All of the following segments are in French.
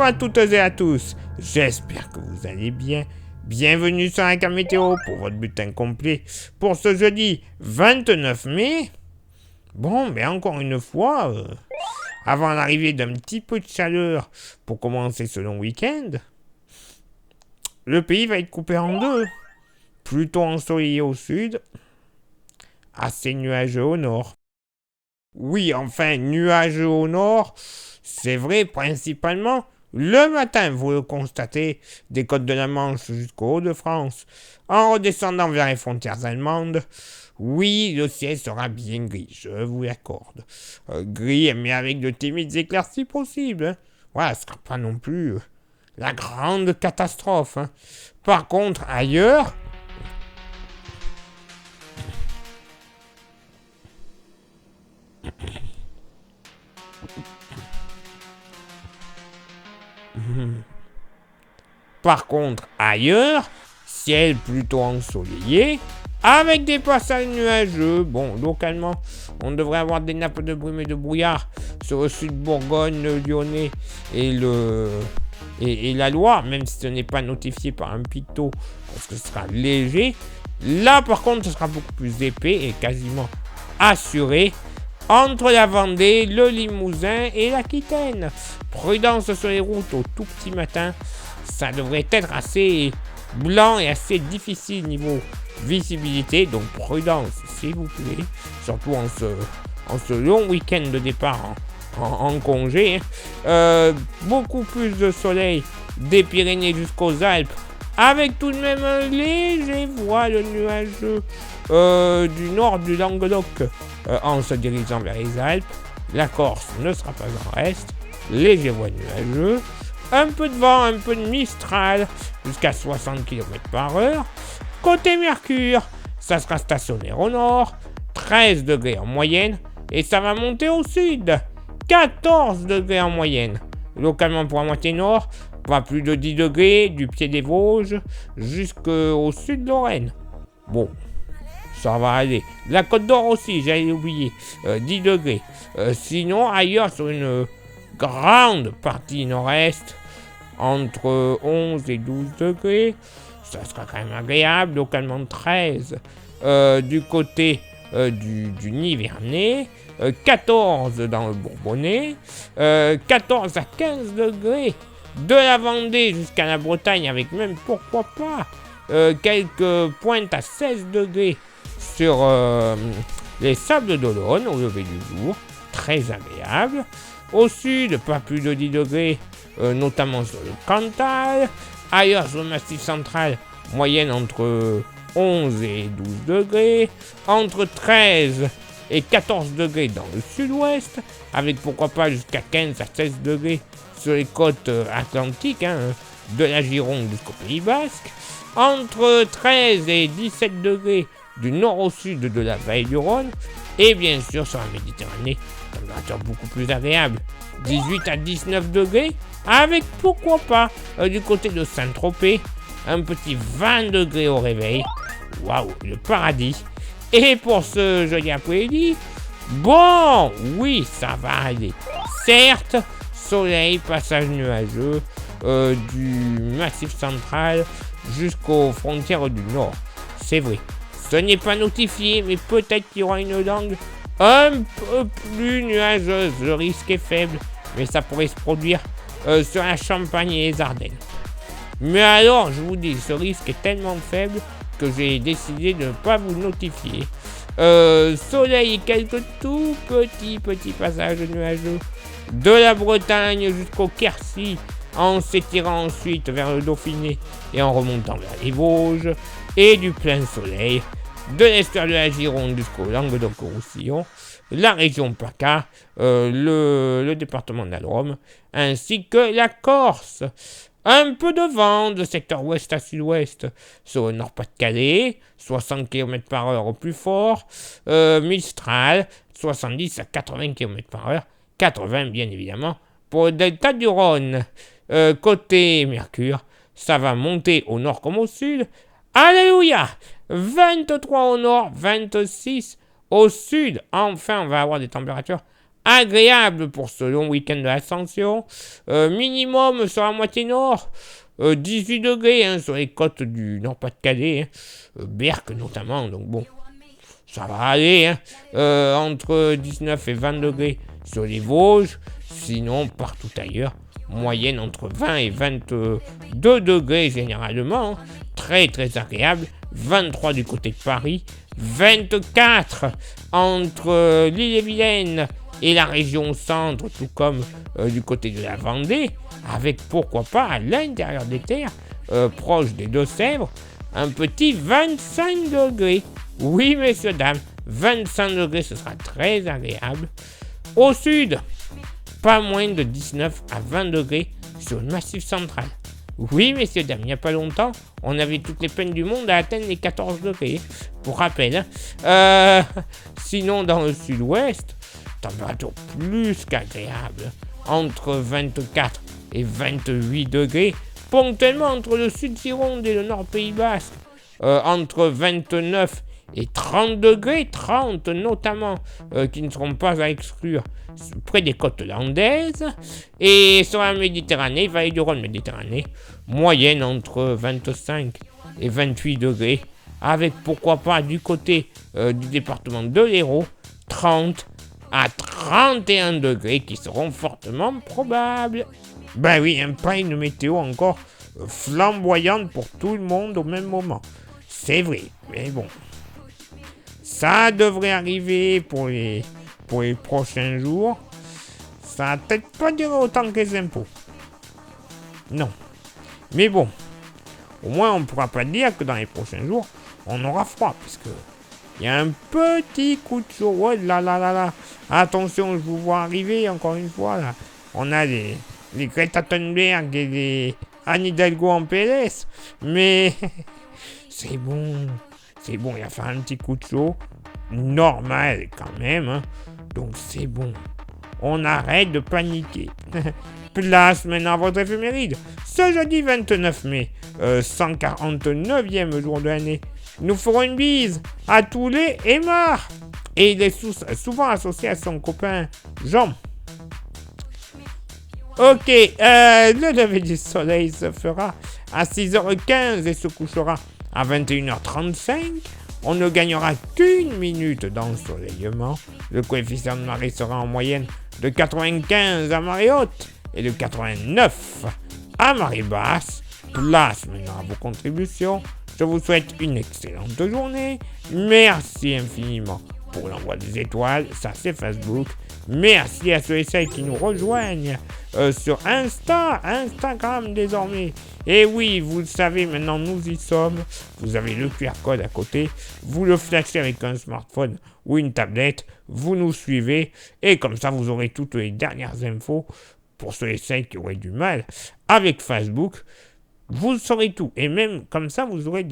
Bonjour à toutes et à tous, j'espère que vous allez bien. Bienvenue sur la carte météo pour votre bulletin complet pour ce jeudi 29 mai. Bon, mais encore une fois, avant l'arrivée d'un petit peu de chaleur pour commencer ce long week-end, le pays va être coupé en deux. Plutôt ensoleillé au sud, assez nuageux au nord. Oui, enfin, nuageux au nord, c'est vrai principalement le matin, vous le constatez, des côtes de la Manche jusqu'au Hauts-de-France. En redescendant vers les frontières allemandes, oui, le ciel sera bien gris, je vous l'accorde. Gris, mais avec de timides éclaircies possibles. Hein. Voilà, ce sera pas non plus la grande catastrophe. Hein. Par contre, ailleurs... Par contre, ailleurs, ciel plutôt ensoleillé, avec des passages nuageux. Bon, localement, on devrait avoir des nappes de brume et de brouillard sur le sud Bourgogne, le Lyonnais et la Loire, même si ce n'est pas notifié par un picto, parce que ce sera léger. Là, par contre, ce sera beaucoup plus épais et quasiment assuré entre la Vendée, le Limousin et l'Aquitaine. Prudence sur les routes au tout petit matin. Ça devrait être assez blanc et assez difficile niveau visibilité. Donc prudence, s'il vous plaît. Surtout en ce long week-end de départ en congé. Beaucoup plus de soleil des Pyrénées jusqu'aux Alpes. Avec tout de même un léger voile nuageux du nord du Languedoc en se dirigeant vers les Alpes. La Corse ne sera pas en reste. Léger voile nuageux. Un peu de vent, un peu de mistral, jusqu'à 60 km/h. Côté Mercure, ça sera stationnaire au nord, 13 degrés en moyenne, et ça va monter au sud, 14 degrés en moyenne. Localement pour la moitié nord, pas plus de 10 degrés du pied des Vosges jusqu'au sud de Lorraine. Bon, ça va aller. La Côte d'Or aussi, j'allais oublier, 10 degrés. Sinon, ailleurs sur une grande partie nord-est, entre 11 et 12 degrés, ça sera quand même agréable, localement 13 du côté du Nivernais, 14 dans le Bourbonnais, 14 à 15 degrés de la Vendée jusqu'à la Bretagne, avec même, pourquoi pas, quelques pointes à 16 degrés sur les Sables d'Olonne au lever du jour, très agréable. Au sud, pas plus de 10 degrés, notamment sur le Cantal. Ailleurs, sur le Massif central, moyenne entre 11 et 12 degrés. Entre 13 et 14 degrés dans le sud-ouest, avec pourquoi pas jusqu'à 15 à 16 degrés sur les côtes atlantiques, de la Gironde jusqu'au Pays Basque. Entre 13 et 17 degrés du nord au sud de la vallée du Rhône. Et bien sûr, sur la Méditerranée, température beaucoup plus agréable, 18 à 19 degrés, avec pourquoi pas, du côté de Saint-Tropez, un petit 20 degrés au réveil. Waouh, le paradis. Et pour ce jeudi après-midi, bon, oui, ça va aller. Certes, soleil, passage nuageux, du Massif central jusqu'aux frontières du nord. C'est vrai. Ce n'est pas notifié, mais peut-être qu'il y aura une langue un peu plus nuageuse. Le risque est faible, mais ça pourrait se produire sur la Champagne et les Ardennes. Mais alors, je vous dis, ce risque est tellement faible que j'ai décidé de ne pas vous notifier. Soleil et quelques tout petits passages nuageux de la Bretagne jusqu'au Quercy, en s'étirant ensuite vers le Dauphiné et en remontant vers les Vosges, et du plein soleil de l'estuaire de la Gironde jusqu'au Languedoc-Roussillon, la région PACA, le département de la Drôme, ainsi que la Corse. Un peu de vent de secteur ouest à sud-ouest sur le Nord-Pas-de-Calais, 60 km/h au plus fort, Mistral, 70 à 80 km/h, 80 bien évidemment, pour le delta du Rhône. Côté Mercure, ça va monter au nord comme au sud. Alléluia! 23 au nord, 26 au sud. Enfin, on va avoir des températures agréable pour ce long week-end de l'Ascension. Minimum sur la moitié nord, 18 degrés hein, sur les côtes du Nord-Pas-de-Calais, hein, Berck notamment, donc bon, ça va aller, hein, entre 19 et 20 degrés sur les Vosges, sinon partout ailleurs, moyenne entre 20 et 22 degrés généralement, hein, très très agréable, 23 du côté de Paris, 24 entre l'Ille-et-Vilaine et la région centre, tout comme du côté de la Vendée, avec pourquoi pas à l'intérieur des terres, proche des Deux-Sèvres, un petit 25 degrés. Oui, messieurs, dames, 25 degrés, ce sera très agréable. Au sud, pas moins de 19 à 20 degrés sur le Massif central. Oui, messieurs, dames, il n'y a pas longtemps, on avait toutes les peines du monde à atteindre les 14 degrés, pour rappel. Hein. Sinon, dans le sud-ouest, température plus qu'agréable, entre 24 et 28 degrés, ponctuellement entre le sud-Gironde et le nord Pays Basque, entre 29 et 30 degrés, 30 notamment, qui ne seront pas à exclure près des côtes landaises, et sur la Méditerranée, vallée du Rhône Méditerranée, moyenne entre 25 et 28 degrés, avec pourquoi pas du côté du département de l'Hérault, 30 à 31 degrés qui seront fortement probables. Ben oui, pas une météo encore flamboyante pour tout le monde au même moment. C'est vrai, mais bon. Ça devrait arriver pour les prochains jours. Ça va peut-être pas durer autant que les impôts. Non. Mais bon, au moins on ne pourra pas dire que dans les prochains jours, on aura froid, parce que il y a un petit coup de chaud. Ouais, là. Attention, je vous vois arriver, encore une fois, là. On a les Greta Thunberg et les Anne Hidalgo en PLS. Mais c'est bon, il va faire un petit coup de chaud. Normal, quand même. Hein. Donc, c'est bon. On arrête de paniquer. Place maintenant à votre éphéméride. Ce jeudi 29 mai, 149e jour de l'année. Nous ferons une bise à tous les Aymar. Et il est souvent associé à son copain Jean. Ok, le lever du soleil se fera à 6h15 et se couchera à 21h35. On ne gagnera qu'une minute d'ensoleillement. Le coefficient de marée sera en moyenne de 95 à marée haute et de 89 à marée basse. Place maintenant à vos contributions. Je vous souhaite une excellente journée. Merci infiniment pour l'envoi des étoiles. Ça, c'est Facebook. Merci à ceux et celles qui nous rejoignent sur Instagram désormais. Et oui, vous le savez, maintenant nous y sommes. Vous avez le QR code à côté. Vous le flashez avec un smartphone ou une tablette. Vous nous suivez. Et comme ça, vous aurez toutes les dernières infos pour ceux et celles qui auraient du mal avec Facebook. Vous saurez tout. Et même comme ça, vous aurez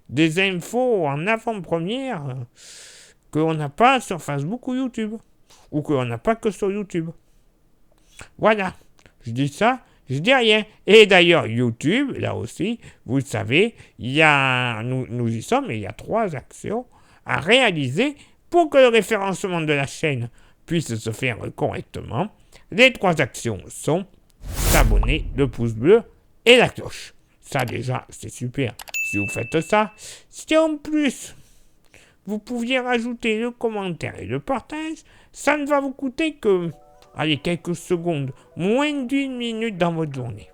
des infos en avant-première qu'on n'a pas sur Facebook ou YouTube. Ou qu'on n'a pas que sur YouTube. Voilà. Je dis ça, je dis rien. Et d'ailleurs, YouTube, là aussi, vous le savez, nous y sommes et il y a 3 actions à réaliser pour que le référencement de la chaîne puisse se faire correctement. Les 3 actions sont s'abonner, le pouce bleu et la cloche. Ça déjà, c'est super si vous faites ça. Si en plus, vous pouviez rajouter le commentaire et le partage, ça ne va vous coûter que, quelques secondes, moins d'1 minute dans votre journée.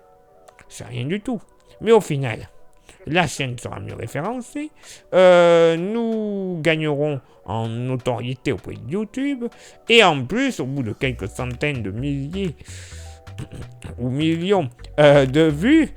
C'est rien du tout. Mais au final, la chaîne sera mieux référencée, nous gagnerons en notoriété auprès de YouTube, et en plus, au bout de quelques centaines de milliers ou millions de vues,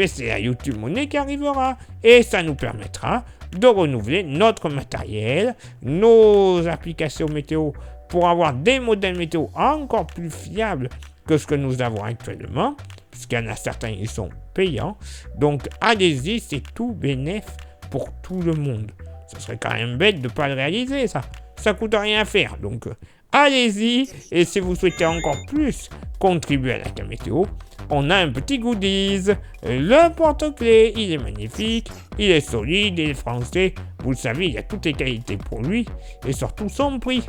c'est la YouTube Money qui arrivera, et ça nous permettra de renouveler notre matériel, nos applications météo, pour avoir des modèles météo encore plus fiables que ce que nous avons actuellement, puisqu'il y en a certains qui sont payants. Donc allez-y, c'est tout bénef pour tout le monde. Ça serait quand même bête de ne pas le réaliser, ça. Ça coûte rien à faire, donc allez-y. Et si vous souhaitez encore plus contribuer à la météo, on a un petit goodies. Le porte-clés, il est magnifique, il est solide, il est français. Vous le savez, il y a toutes les qualités pour lui et surtout son prix.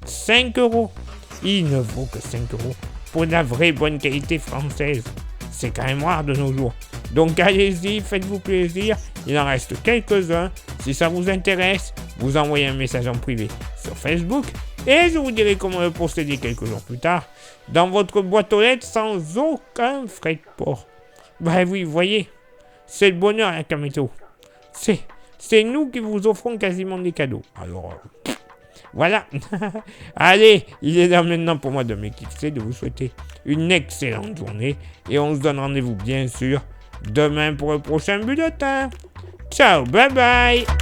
5 €. il ne vaut que 5 € pour de la vraie bonne qualité française. C'est quand même rare de nos jours. Donc allez-y, faites-vous plaisir, il en reste quelques-uns. Si ça vous intéresse, vous envoyez un message en privé sur Facebook et je vous dirai comment le procéder quelques jours plus tard dans votre boîte aux lettres sans aucun frais de port. Bah oui, vous voyez, c'est le bonheur à Kameto. C'est nous qui vous offrons quasiment des cadeaux. Alors, voilà. Allez, il est là maintenant pour moi de m'éclipser, de vous souhaiter une excellente journée. Et on se donne rendez-vous bien sûr demain pour le prochain bulletin. Ciao, bye bye.